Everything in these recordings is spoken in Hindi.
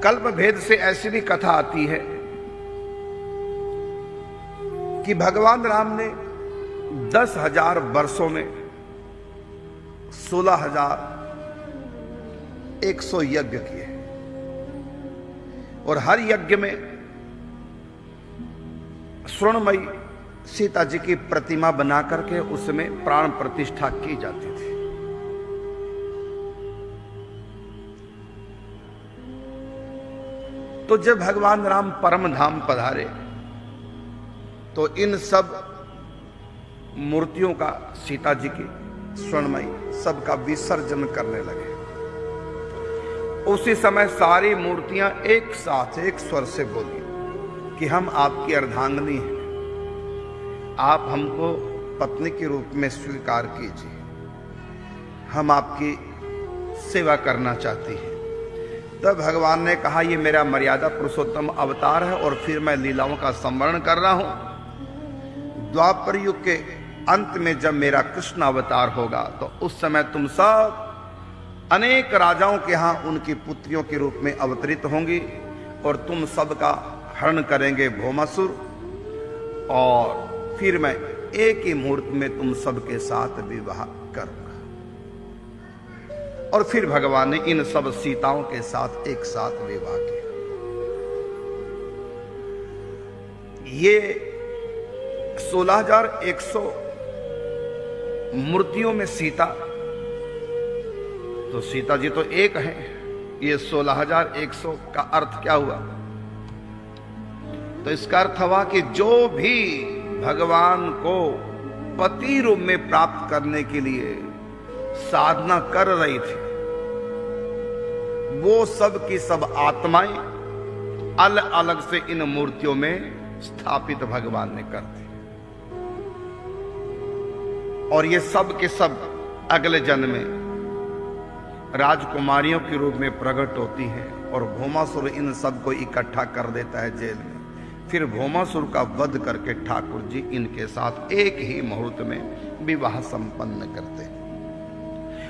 कल्प भेद से ऐसी भी कथा आती है कि भगवान राम ने 10,000 वर्षों में 16,100 यज्ञ किए और हर यज्ञ में स्वर्णमयी सीता जी की प्रतिमा बना करके उसमें प्राण प्रतिष्ठा की जाती थी। तो जब भगवान राम परम धाम पधारे तो इन सब मूर्तियों का, सीता जी की स्वर्णमयी, सबका विसर्जन करने लगे। उसी समय सारी मूर्तियां एक साथ एक स्वर से बोली कि हम आपकी अर्धांगिनी हैं, आप हमको पत्नी के रूप में स्वीकार कीजिए, हम आपकी सेवा करना चाहती हैं। तब भगवान ने कहा, ये मेरा मर्यादा पुरुषोत्तम अवतार है और फिर मैं लीलाओं का संवरण कर रहा हूं। द्वापर युग के अंत में जब मेरा कृष्ण अवतार होगा तो उस समय तुम सब अनेक राजाओं के यहां उनकी पुत्रियों के रूप में अवतरित होंगी और तुम सबका हरण करेंगे भौमासुर, और फिर मैं एक ही मुहूर्त में तुम सबके साथ विवाह करूंगा। और फिर भगवान ने इन सब सीताओं के साथ एक साथ विवाह किया। ये 16,100 मूर्तियों में सीता, तो सीता जी तो एक है, ये 16,100 का अर्थ क्या हुआ? तो इसका अर्थ हुआ कि जो भी भगवान को पति रूप में प्राप्त करने के लिए साधना कर रही थी, वो सब की सब आत्माएं अलग अलग से इन मूर्तियों में स्थापित भगवान ने कर दी। और ये सब के सब अगले जन्म में राजकुमारियों के रूप में प्रकट होती हैं और भौमासुर इन सब को इकट्ठा कर देता है जेल में। फिर भौमासुर का वध करके ठाकुर जी इनके साथ एक ही मुहूर्त में विवाह संपन्न करते हैं।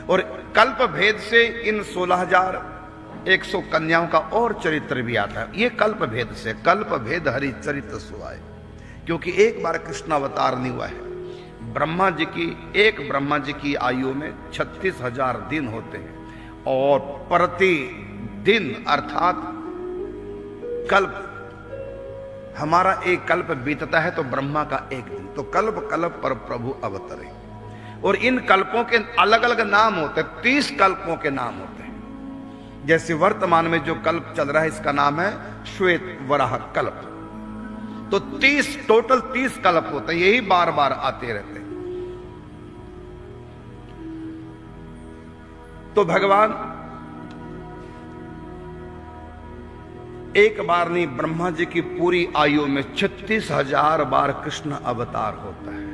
और कल्प भेद से इन 16,100 कन्याओं का और चरित्र भी आता है। ये कल्प भेद से, कल्प भेद हरि चरित्र सुहाए, क्योंकि एक बार कृष्ण अवतार नहीं हुआ है। ब्रह्मा जी की आयु में 36,000 दिन होते हैं और प्रति दिन अर्थात कल्प, हमारा एक कल्प बीतता है तो ब्रह्मा का एक दिन, तो कल्प कल्प पर प्रभु अवतरे। और इन कल्पों के अलग अलग नाम होते हैं, 30 कल्पों के नाम होते हैं। जैसे वर्तमान में जो कल्प चल रहा है इसका नाम है श्वेत वराह कल्प। तो 30 टोटल 30 कल्प होते हैं, यही बार बार आते रहते हैं। तो भगवान एक बार नहीं, ब्रह्मा जी की पूरी आयु में 36,000 बार कृष्ण अवतार होता है।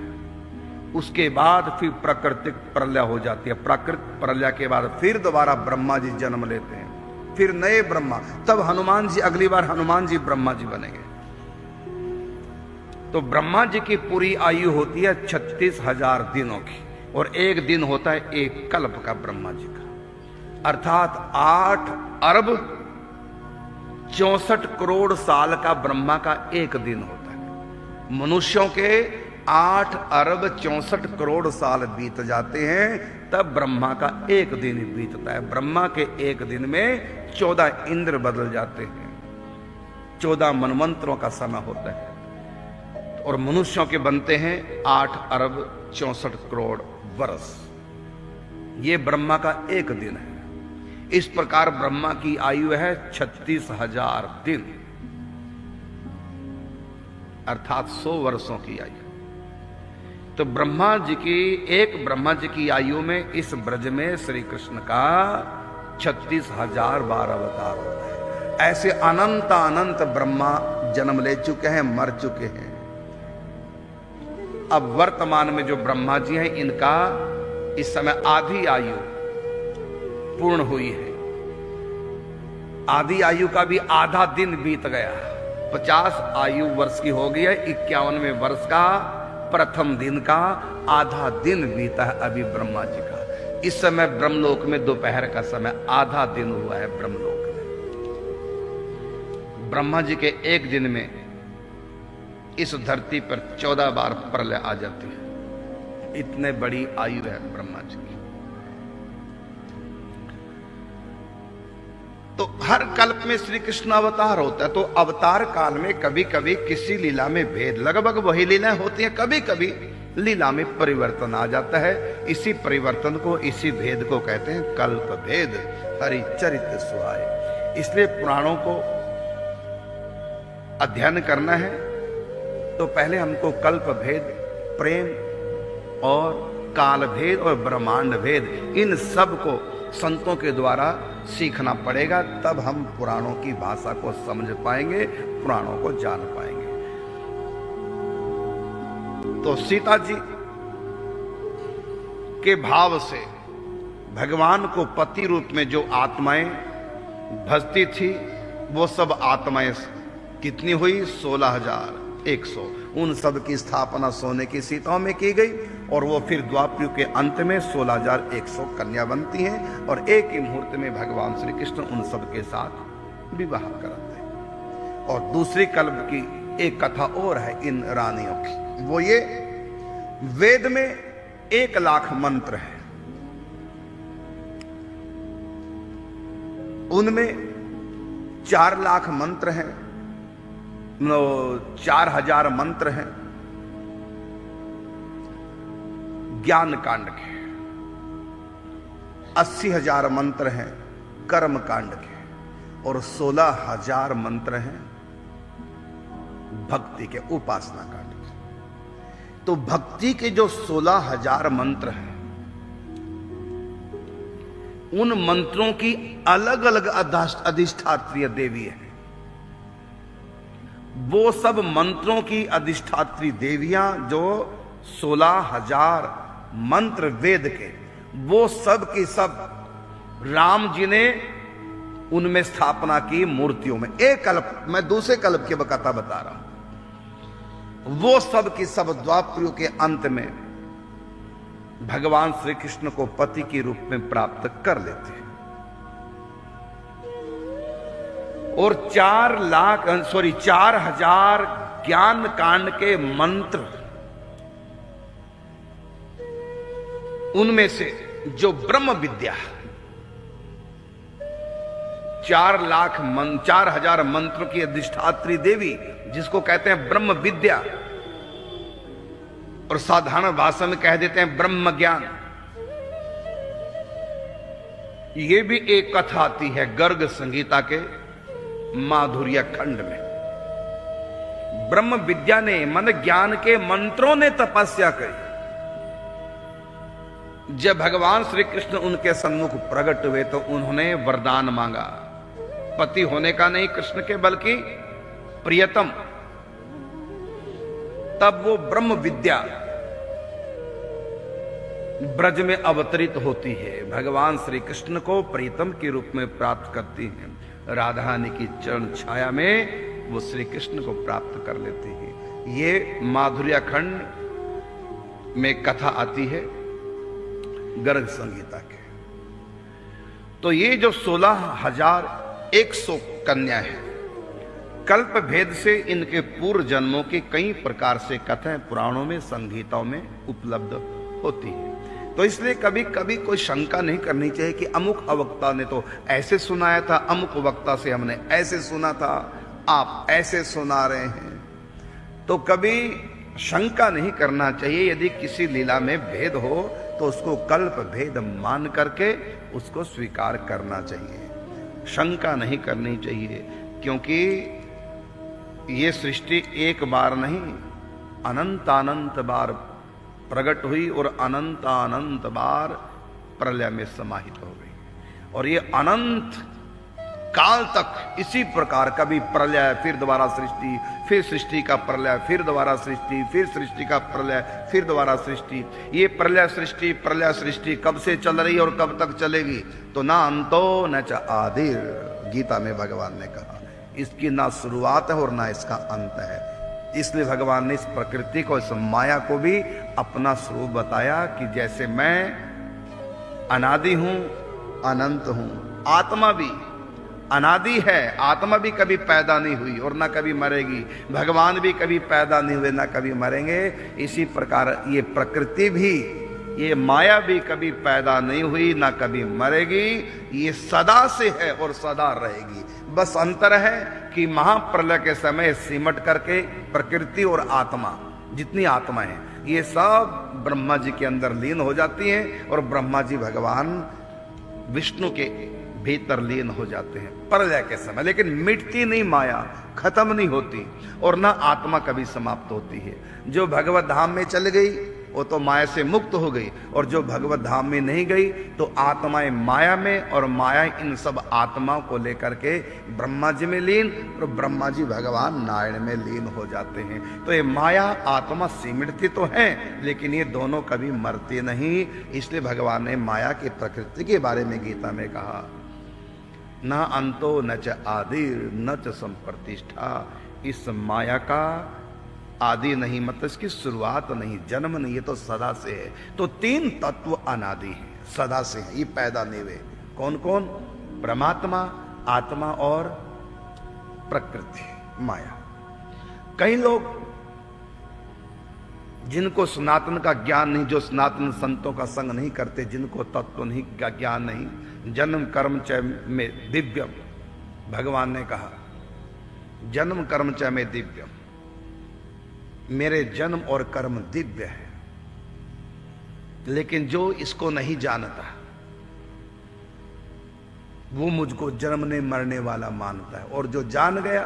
उसके बाद फिर प्राकृतिक प्रलय हो जाती है। प्राकृतिक प्रलय के बाद फिर दोबारा ब्रह्मा जी जन्म लेते हैं, फिर नए ब्रह्मा, तब हनुमान जी, अगली बार हनुमान जी ब्रह्मा जी बनेंगे। तो ब्रह्मा जी की पूरी आयु होती है 36,000 दिनों की, और एक दिन होता है एक कल्प का ब्रह्मा जी का, अर्थात 8 अरब 64 करोड़ साल का ब्रह्मा का एक दिन होता है। मनुष्यों के 8 अरब 64 करोड़ साल बीत जाते हैं, तब ब्रह्मा का एक दिन बीतता है। ब्रह्मा के एक दिन में 14 इंद्र बदल जाते हैं, 14 मनवंतरों का समय होता है, और मनुष्यों के बनते हैं 8 अरब 64 करोड़ वर्ष। ये ब्रह्मा का एक दिन है। इस प्रकार ब्रह्मा की आयु है 36,000 दिन, अर्थात 100 वर्षों की आयु। तो ब्रह्मा जी की आयु में इस ब्रज में श्री कृष्ण का 36,000 बार अवतार होता है। ऐसे अनंत अनंत ब्रह्मा जन्म ले चुके हैं, मर चुके हैं। अब वर्तमान में जो ब्रह्मा जी हैं, इनका इस समय आधी आयु पूर्ण हुई है। आधी आयु का भी आधा दिन बीत गया। 50 आयु वर्ष की हो गई है, 51वें वर्ष का प्रथम दिन का आधा दिन बीता है अभी ब्रह्मा जी का। इस समय ब्रह्मलोक में दोपहर का समय, आधा दिन हुआ है ब्रह्मलोक में। ब्रह्मा जी के एक दिन में इस धरती पर 14 बार प्रलय आ जाती है। इतने बड़ी आयु है ब्रह्मा जी की। तो हर कल्प में श्री कृष्ण अवतार होता है। तो अवतार काल में कभी कभी किसी लीला में भेद, लगभग वही लीलाएं होती हैं, कभी कभी लीला में परिवर्तन आ जाता है। इसी परिवर्तन को, इसी भेद को कहते हैं कल्प भेद। हरि चरित्र सुहाए। इसलिए पुराणों को अध्ययन करना है तो पहले हमको कल्प भेद, प्रेम और काल भेद और ब्रह्मांड भेद, इन सब को संतों के द्वारा सीखना पड़ेगा। तब हम पुराणों की भाषा को समझ पाएंगे, पुराणों को जान पाएंगे। तो सीता जी के भाव से भगवान को पति रूप में जो आत्माएं भजती थी, वो सब आत्माएं कितनी हुई? 16,100। उन सब की स्थापना सोने की सीताओं में की गई और वो फिर द्वापर के अंत में 16,100 कन्या बनती हैं और एक ही मुहूर्त में भगवान श्री कृष्ण उन सब के साथ विवाह कराते हैं। और दूसरी कल्प की एक कथा और है इन रानियों की। वो ये, वेद में 1 लाख मंत्र हैं, उनमें 4 लाख मंत्र हैं, 4,000 मंत्र हैं ज्ञान कांड के, 80,000 मंत्र हैं कर्म कांड के और 16,000 मंत्र हैं भक्ति के, उपासना कांड के। तो भक्ति के जो 16,000 मंत्र हैं, उन मंत्रों की अलग अलग अधिष्ठात्रीय देवी है। वो सब मंत्रों की अधिष्ठात्री देवियां जो 16,000 मंत्र वेद के, वो सब की सब राम जी ने उनमें स्थापना की मूर्तियों में। एक कल्प, मैं दूसरे कल्प की कथा बता रहा हूं। वो सब की सब द्वापर के अंत में भगवान श्री कृष्ण को पति के रूप में प्राप्त कर लेते हैं। और 4,000 ज्ञान कांड के मंत्र, उनमें से जो ब्रह्म विद्या, 4,000 मंत्रों की अधिष्ठात्री देवी जिसको कहते हैं ब्रह्म विद्या, और साधारण भाषा में कह देते हैं ब्रह्म ज्ञान। ये भी एक कथा आती है गर्ग संगीता के माधुर्य खंड में। ब्रह्म विद्या ने, मन ज्ञान के मंत्रों ने तपस्या करी। जब भगवान श्री कृष्ण उनके सन्मुख प्रकट हुए तो उन्होंने वरदान मांगा, पति होने का नहीं कृष्ण के, बल्कि प्रियतम। तब वो ब्रह्म विद्या ब्रज में अवतरित होती है, भगवान श्री कृष्ण को प्रीतम के रूप में प्राप्त करती हैं। राधा रानी की चरण छाया में वो श्री कृष्ण को प्राप्त कर लेती है। ये माधुर्य खंड में कथा आती है गर्ग संगीता के। तो ये जो 16,100 कन्या है, कल्प भेद से इनके पूर्व जन्मों की कई प्रकार से कथाएं पुराणों में, संगीताओं में उपलब्ध होती है। तो इसलिए कभी कभी कोई शंका नहीं करनी चाहिए कि अमुक वक्ता ने तो ऐसे सुनाया था, अमुक वक्ता से हमने ऐसे सुना था, आप ऐसे सुना रहे हैं। तो कभी शंका नहीं करना चाहिए। यदि किसी लीला में भेद हो तो उसको कल्प भेद मान करके उसको स्वीकार करना चाहिए, शंका नहीं करनी चाहिए। क्योंकि ये सृष्टि एक बार नहीं, अनंत बार प्रकट हुई और अनंत बार प्रलय में समाहित हो गई। और ये अनंत काल तक इसी प्रकार, कभी प्रलय, फिर दोबारा सृष्टि, फिर सृष्टि का प्रलय, फिर दोबारा सृष्टि, फिर सृष्टि का प्रलय, फिर दोबारा सृष्टि। ये प्रलय सृष्टि कब से चल रही और कब तक चलेगी? तो ना अंतो न च आदिर, गीता में भगवान ने कहा। इसकी ना शुरुआत है और ना इसका अंत है। इसलिए भगवान ने इस प्रकृति को, इस माया को भी अपना स्वरूप बताया कि जैसे मैं अनादि हूं, अनंत हूं, आत्मा भी अनादि है, आत्मा भी कभी पैदा नहीं हुई और ना कभी मरेगी, भगवान भी कभी पैदा नहीं हुए ना कभी मरेंगे। इसी प्रकार ये प्रकृति भी, ये माया भी कभी पैदा नहीं हुई ना कभी मरेगी, ये सदा से है और सदा रहेगी। बस अंतर है कि महाप्रलय के समय सिमट करके प्रकृति और आत्मा, जितनी आत्मा है ये सब ब्रह्मा जी के अंदर लीन हो जाती हैं और ब्रह्मा जी भगवान विष्णु के भीतर लीन हो जाते हैं प्रलय के समय। लेकिन मिटती नहीं माया, खत्म नहीं होती और ना आत्मा कभी समाप्त होती है। जो भगवत धाम में चल गई वो तो माया से मुक्त हो गई, और जो भगवत धाम में नहीं गई तो आत्माएं माया में, और माया इन सब आत्माओं को लेकर के ब्रह्मा जी में लीन और ब्रह्मा जी भगवान नारायण में लीन हो जाते हैं। तो ये माया आत्मा सिमटती तो है लेकिन ये दोनों कभी मरती नहीं। इसलिए भगवान ने माया की प्रकृति के बारे में गीता में कहा, न अंतो न च आदिर न च संप्रतिष्ठा। इस माया का आदि नहीं, मतलब इसकी शुरुआत नहीं, जन्म नहीं, ये तो सदा से है। तो तीन तत्व अनादि हैं, सदा से हैं, ये पैदा नहीं हुए। कौन कौन? परमात्मा, आत्मा और प्रकृति माया। कई लोग जिनको सनातन का ज्ञान नहीं, जो सनातन संतों का संग नहीं करते, जिनको तत्व नहीं का ज्ञान नहीं, जन्म कर्म च में दिव्यम, भगवान ने कहा जन्म कर्म च में दिव्यम, मेरे जन्म और कर्म दिव्य है। लेकिन जो इसको नहीं जानता वो मुझको जन्मने मरने वाला मानता है, और जो जान गया,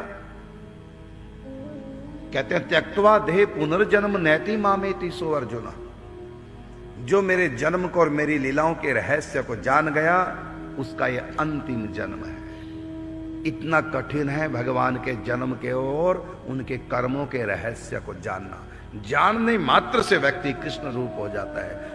कहते हैं त्यक्त्वा देह पुनर्जन्म नैति मामेति सो अर्जुन। जो मेरे जन्म को और मेरी लीलाओं के रहस्य को जान गया उसका यह अंतिम जन्म है। इतना कठिन है भगवान के जन्म के और उनके कर्मों के रहस्य को जानना। जानने मात्र से व्यक्ति कृष्ण रूप हो जाता है।